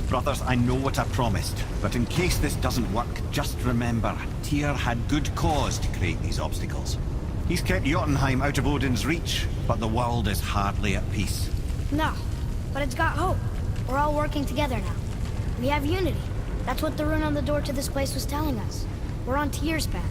Brothers, I know what I promised, but in case this doesn't work, just remember, Tyr had good cause to create these obstacles. He's kept Jotunheim out of Odin's reach, but the world is hardly at peace. No, but it's got hope. We're all working together now. We have unity. That's what the rune on the door to this place was telling us. We're on Tyr's path.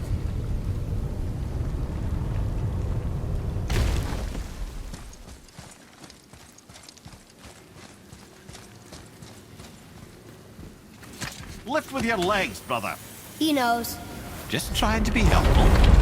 Lift with your legs, brother. He knows. Just trying to be helpful.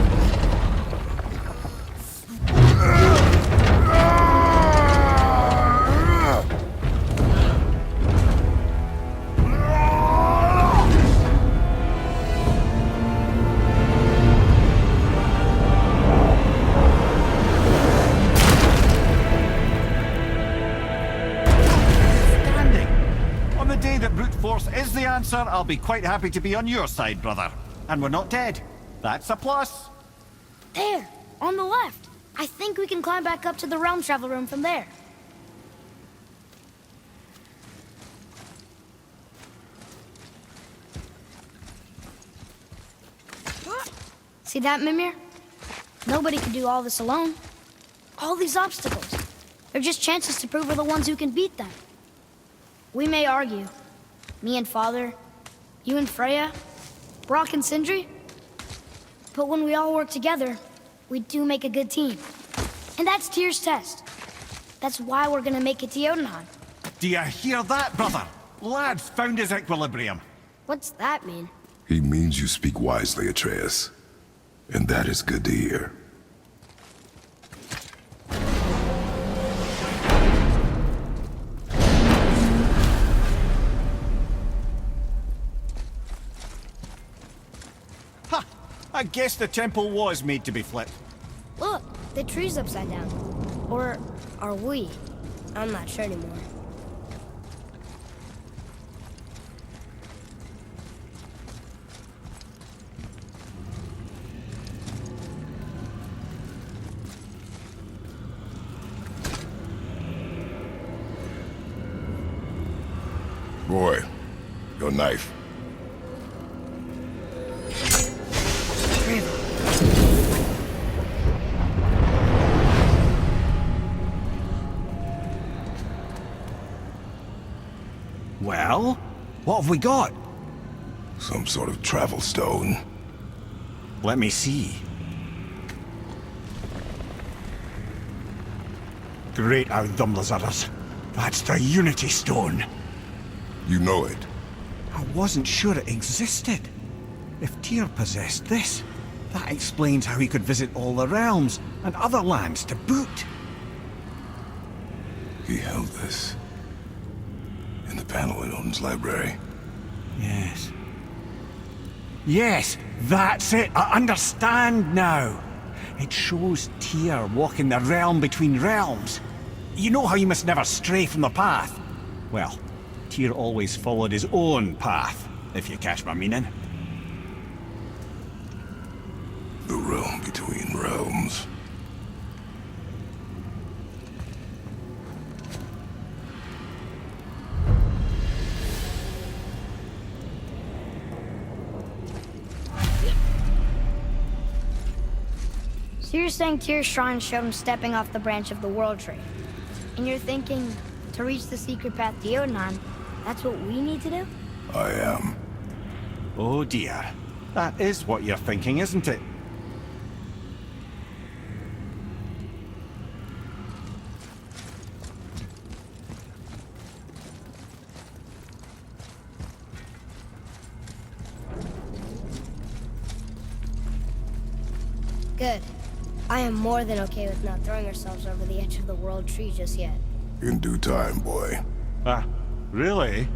Is the answer, I'll be quite happy to be on your side, brother. And we're not dead. That's a plus. There, on the left. I think we can climb back up to the realm travel room from there. See that, Mimir? Nobody can do all this alone. All these obstacles. They're just chances to prove we're the ones who can beat them. We may argue. Me and Father, you and Freya, Brock and Sindri. But when we all work together, we do make a good team. And that's Tyr's test. That's why we're gonna make it to Jotunheim. Do you hear that, brother? Lad's found his equilibrium. What's that mean? He means you speak wisely, Atreus. And that is good to hear. I guess the temple was made to be flipped. Look, the tree's upside down. Or are we? I'm not sure anymore. Boy, your knife. Well, what have we got? Some sort of travel stone. Let me see. Great Audumlazaras. That's the Unity Stone. You know it. I wasn't sure it existed. If Tyr possessed this, that explains how he could visit all the realms and other lands to boot. He held this in the panel in Odin's library. Yes. Yes, that's it. I understand now. It shows Tyr walking the realm between realms. You know how you must never stray from the path? Well, Tyr always followed his own path, if you catch my meaning. The realm between realms. So you're saying Tyr's shrine showed him stepping off the branch of the World Tree. And you're thinking, to reach the secret path to Jotunheim, that's what we need to do? I am. Oh dear. That is what you're thinking, isn't it? Good. I am more than okay with not throwing ourselves over the edge of the World Tree just yet. In due time, boy. Ah, really?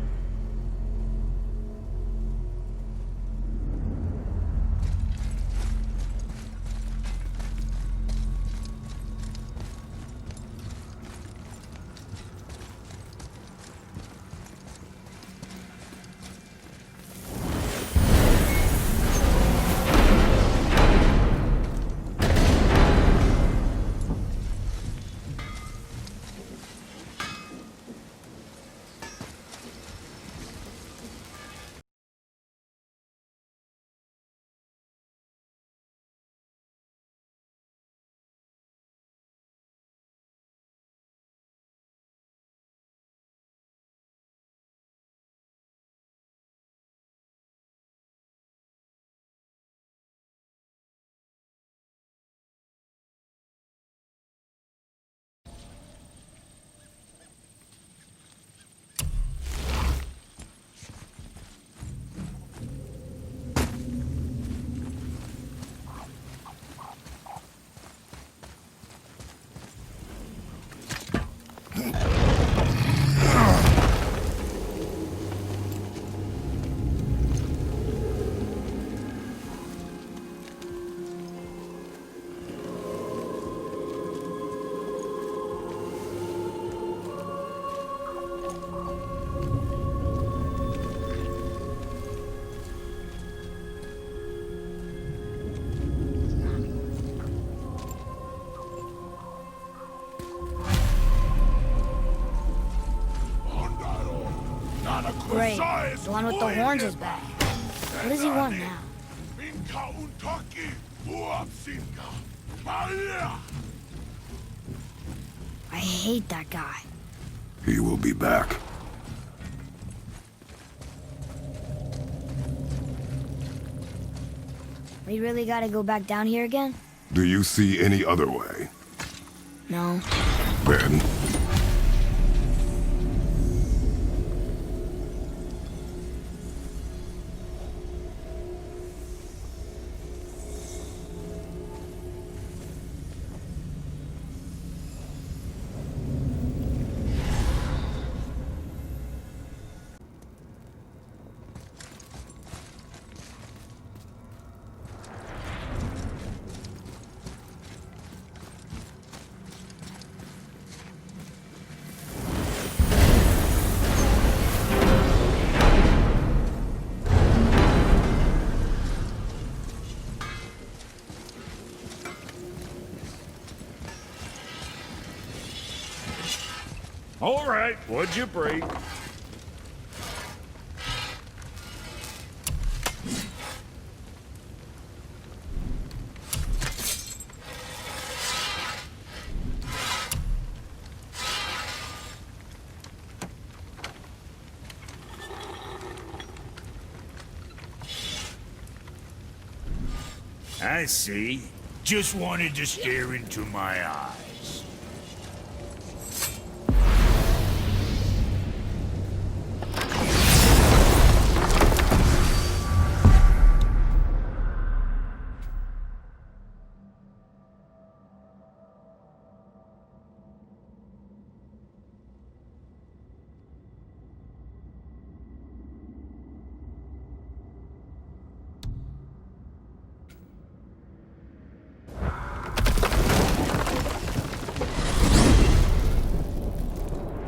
Great. The one with the horns is back. What does he want now? I hate that guy. He will be back. We really gotta go back down here again? Do you see any other way? No. Then, All right, would you breathe? I see. Just wanted to stare into my eyes.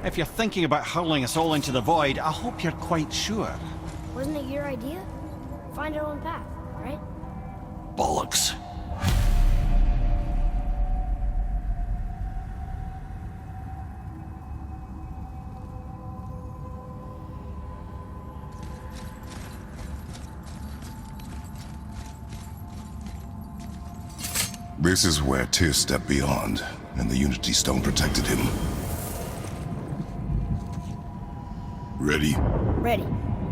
If you're thinking about hurling us all into the void, I hope you're quite sure. Wasn't it your idea? Find our own path, right? Bollocks. this is where Tyr stepped beyond, and the Unity Stone protected him. Ready? Ready.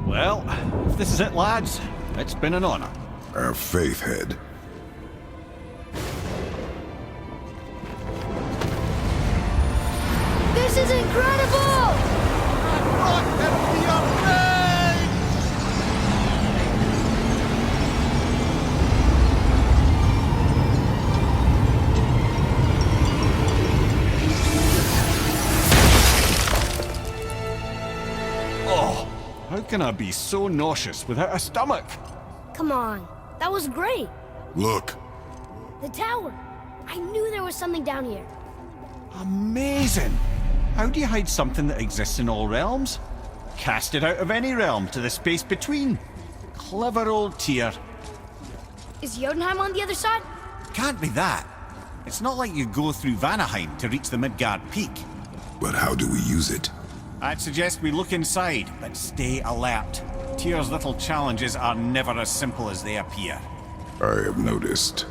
Well, if this is it, lads, it's been an honor. Our faith head. This is incredible! Oh, how can I be so nauseous without a stomach? Come on. That was great. Look, The tower. I knew there was something down here. Amazing! How do you hide something that exists in all realms? Cast it out of any realm to the space between. Clever old Tyr. Is Jotunheim on the other side? Can't be that. It's not like you go through Vanaheim to reach the Midgard Peak. but how do we use it? I'd suggest we look inside, but stay alert. Tyr's little challenges are never as simple as they appear. I have noticed.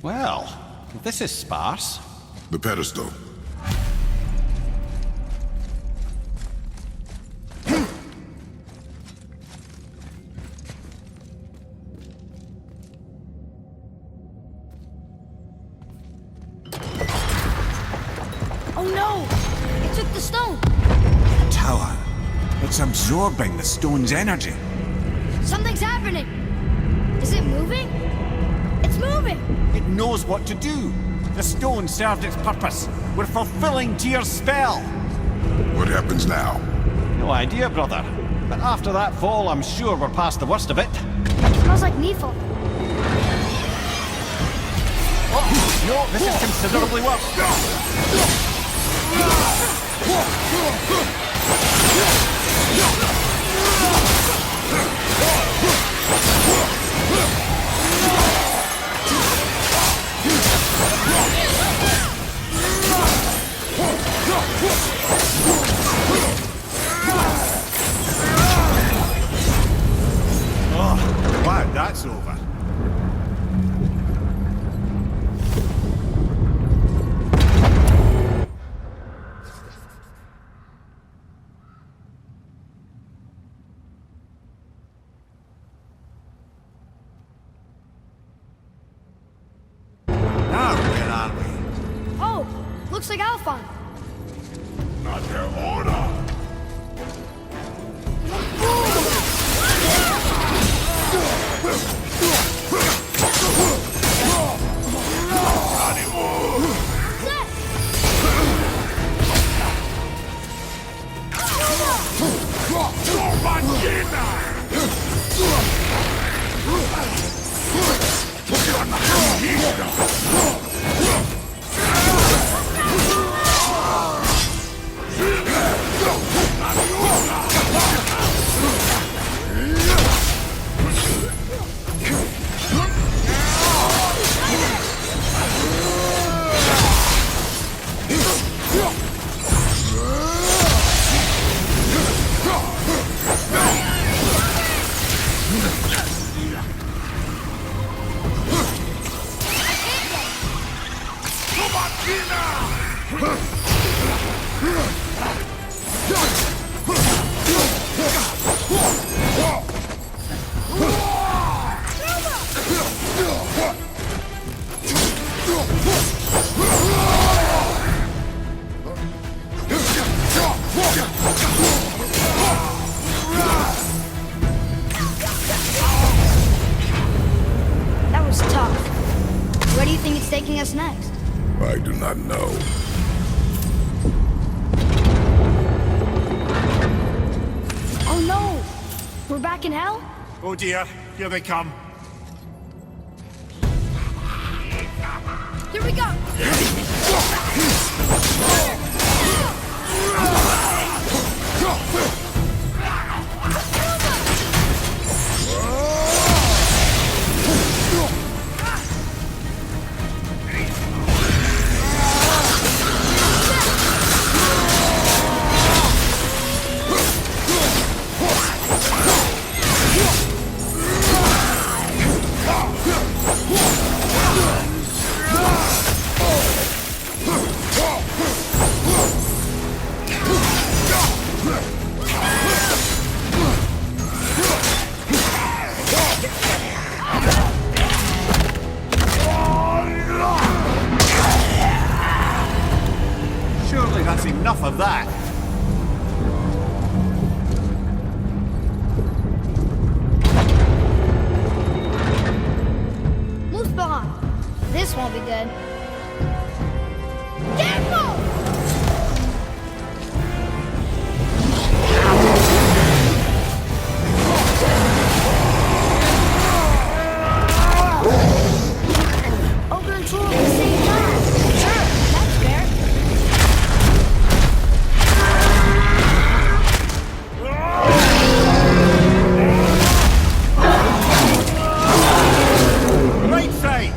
Well, this is sparse. The pedestal. Oh no! It took the stone! The tower. It's absorbing the stone's energy. Something's happening! Is it moving? It's moving! It knows what to do. The stone served its purpose. We're fulfilling Tyr's spell. What happens now? No idea, brother. But after that fall, I'm sure we're past the worst of it. Smells like Nifl. No, this is considerably worse. Oh, wow, that's over. Now, where are we? Oh, looks like Alphon. Under order. That was tough. Where do you think it's taking us next? I do not know. Oh no! We're back in hell? Oh dear, here they come. Here we go! Surely that's enough of that. Moose behind. This won't be good. Careful! Ogre and Troll at the same time. Sure, that's fair. Right side!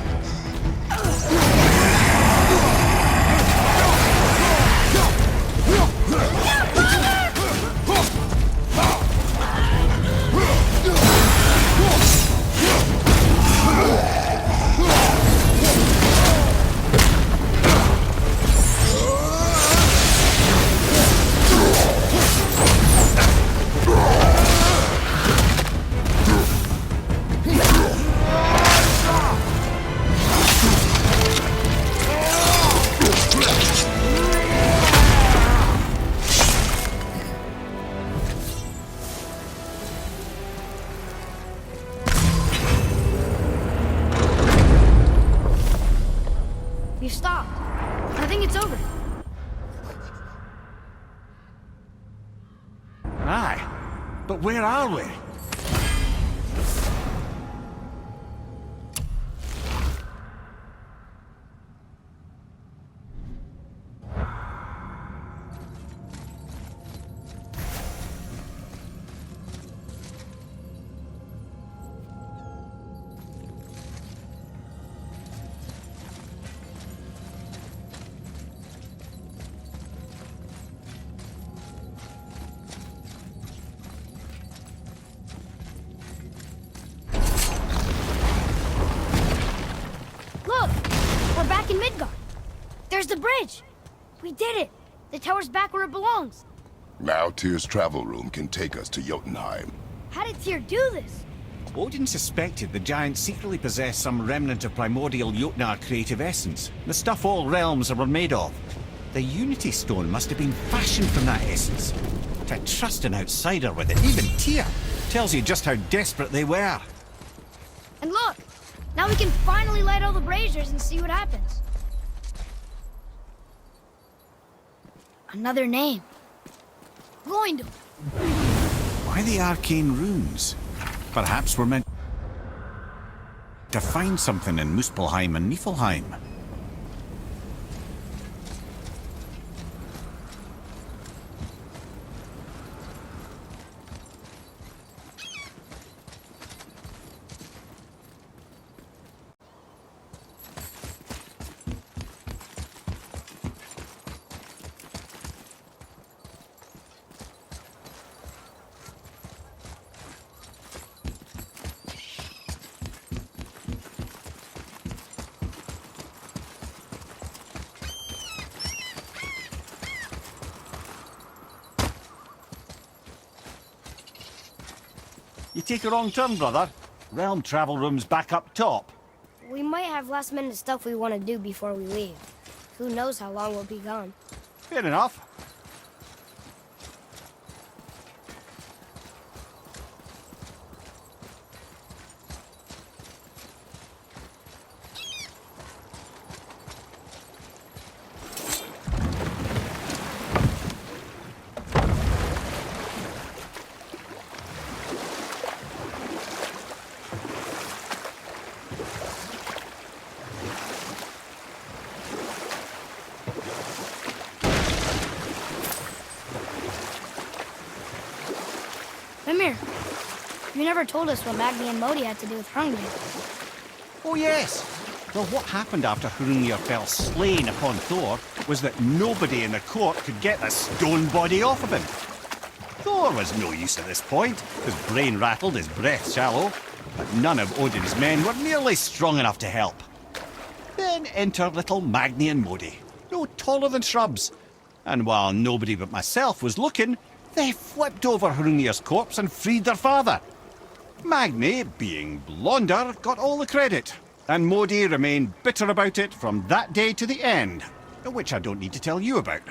You stopped. I think it's over. Aye, but where are we? in Midgard. There's the bridge. We did it. The tower's back where it belongs. Now Tyr's travel room can take us to Jotunheim. How did Tyr do this? Odin suspected the giants secretly possessed some remnant of primordial Jotnar creative essence, the stuff all realms were made of. The Unity Stone must have been fashioned from that essence. To trust an outsider with it, even Tyr, tells you just how desperate they were. And look, now we can finally light all the braziers and see what happens. Another name. Gloindel. Why the arcane runes? Perhaps we're meant to find something in Muspelheim and Niflheim. You take a wrong turn, brother. Realm travel room's back up top. We might have last-minute stuff we want to do before we leave. Who knows how long we'll be gone. Fair enough. Mimir, you never told us what Magni and Modi had to do with Hrungnir. Oh yes. Well, what happened after Hrungnir fell slain upon Thor was that nobody in the court could get the stone body off of him. Thor was no use at this point, his brain rattled, his breath shallow, but none of Odin's men were nearly strong enough to help. Then enter little Magni and Modi, no taller than shrubs, and while nobody but myself was looking, they flipped over Hrungnir's corpse and freed their father. Magni, being blonder, got all the credit, and Modi remained bitter about it from that day to the end, which I don't need to tell you about.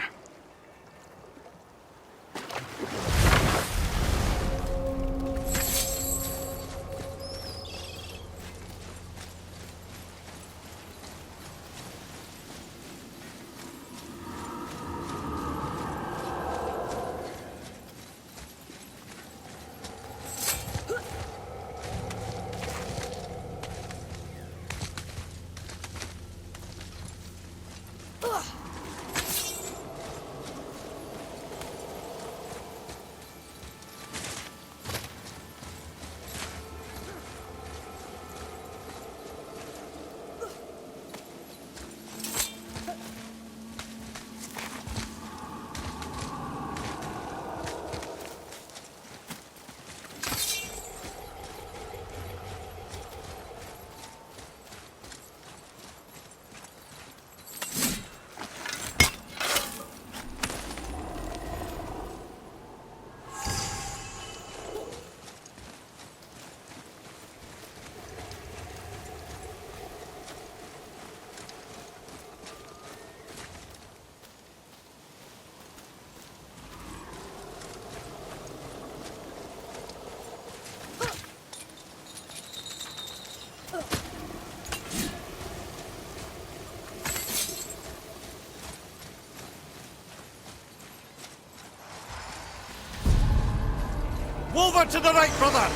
Over to the right, brother!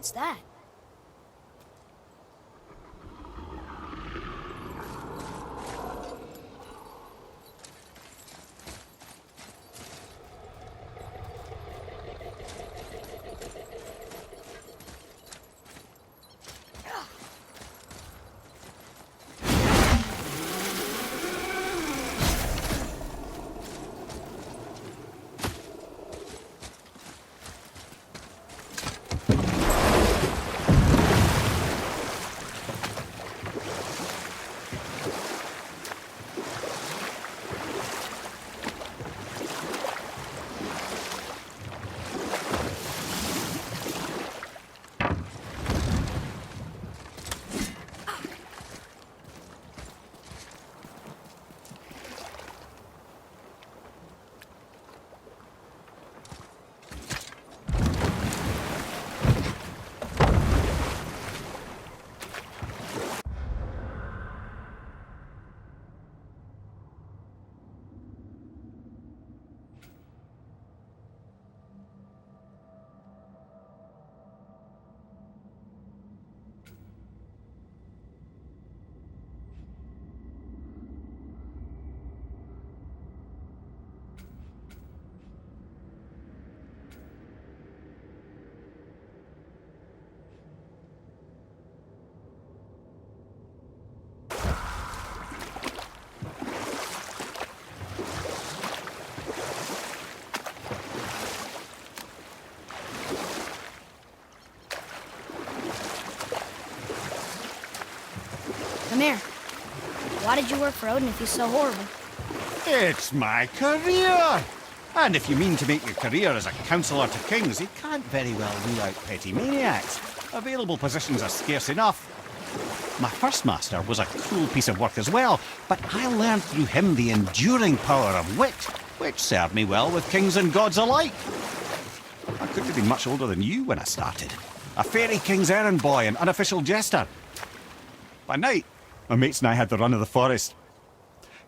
What's that? Come here. Why did you work for Odin if he's so horrible? It's my career! And if you mean to make your career as a counsellor to kings, you can't very well rule out petty maniacs. Available positions are scarce enough. My first master was a cruel piece of work as well, but I learned through him the enduring power of wit, which served me well with kings and gods alike. I couldn't have been much older than you when I started. A fairy king's errand boy and unofficial jester. By night, my mates and I had the run of the forest.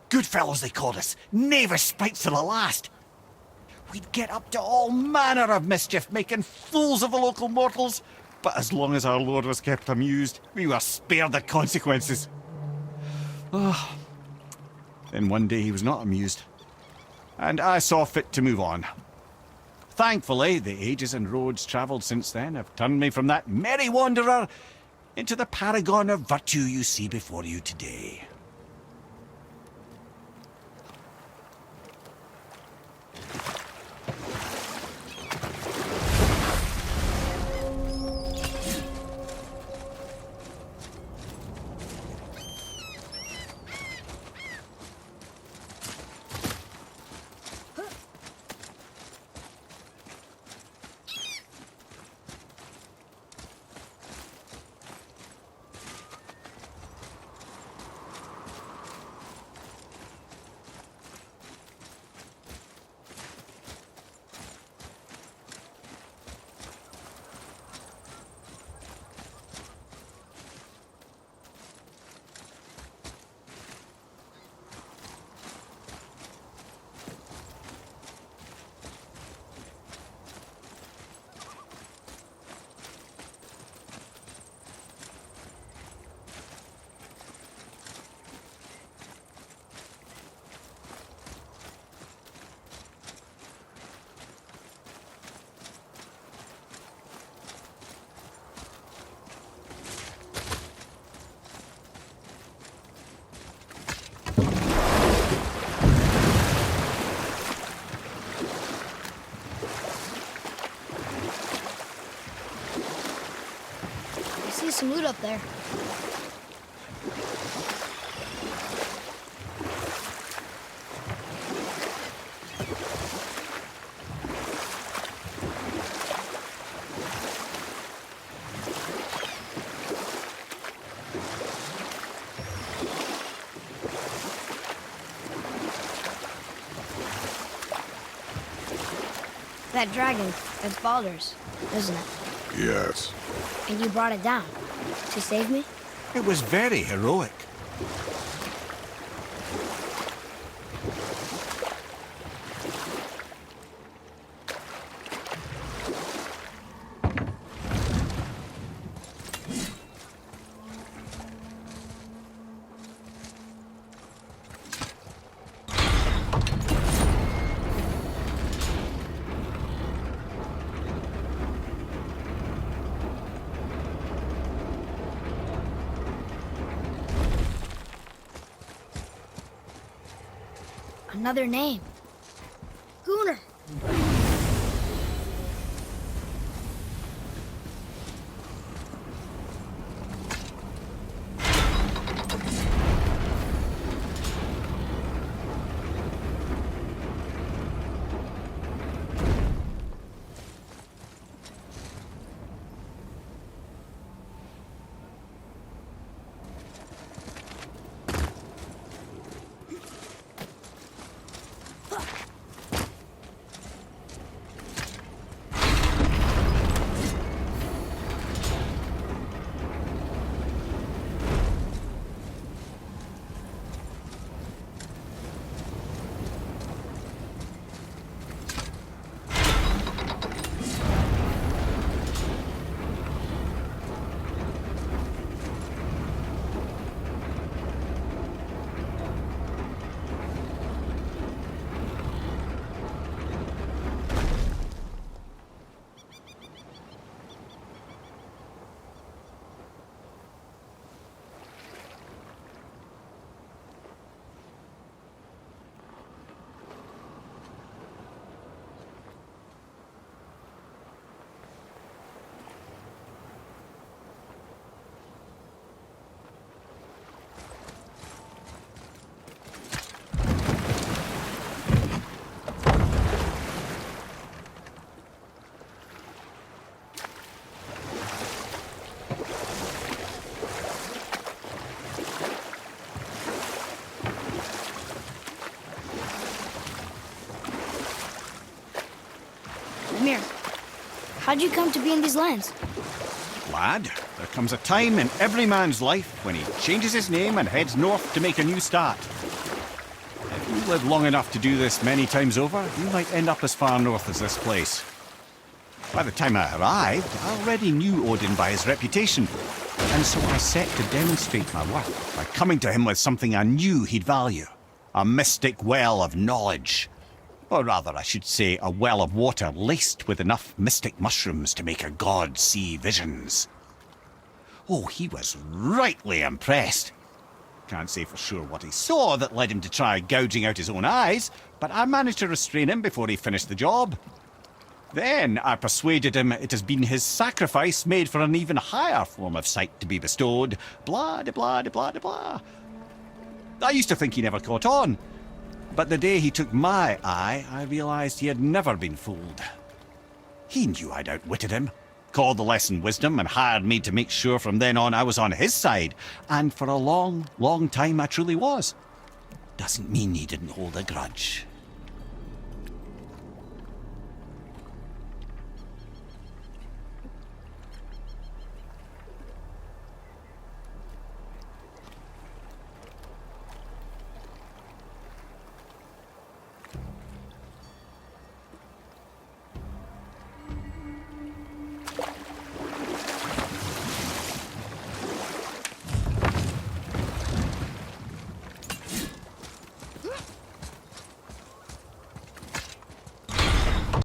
Good fellows, they called us. Knavish sprites to the last. We'd get up to all manner of mischief, making fools of the local mortals. But as long as our lord was kept amused, we were spared the consequences. Oh. Then one day he was not amused, and I saw fit to move on. Thankfully, the ages and roads travelled since then have turned me from that merry wanderer into the paragon of virtue you see before you today. I see some loot up there. That dragon, it's Baldur's, isn't it? Yes. And you brought it down to save me? It was very heroic. Another name. Gunnar. Mimir, how'd you come to be in these lands? Lad, there comes a time in every man's life when he changes his name and heads north to make a new start. If you live long enough to do this many times over, you might end up as far north as this place. By the time I arrived, I already knew Odin by his reputation, and so I set to demonstrate my worth by coming to him with something I knew he'd value. A mystic well of knowledge. Or rather, I should say, a well of water laced with enough mystic mushrooms to make a god see visions. Oh, he was rightly impressed. Can't say for sure what he saw that led him to try gouging out his own eyes, but I managed to restrain him before he finished the job. Then I persuaded him it has been his sacrifice made for an even higher form of sight to be bestowed. Blah, de blah, de blah, de blah. I used to think he never caught on. But the day he took my eye, I realized he had never been fooled. He knew I'd outwitted him, called the lesson wisdom, and hired me to make sure from then on I was on his side. And for a long, long time I truly was. Doesn't mean he didn't hold a grudge.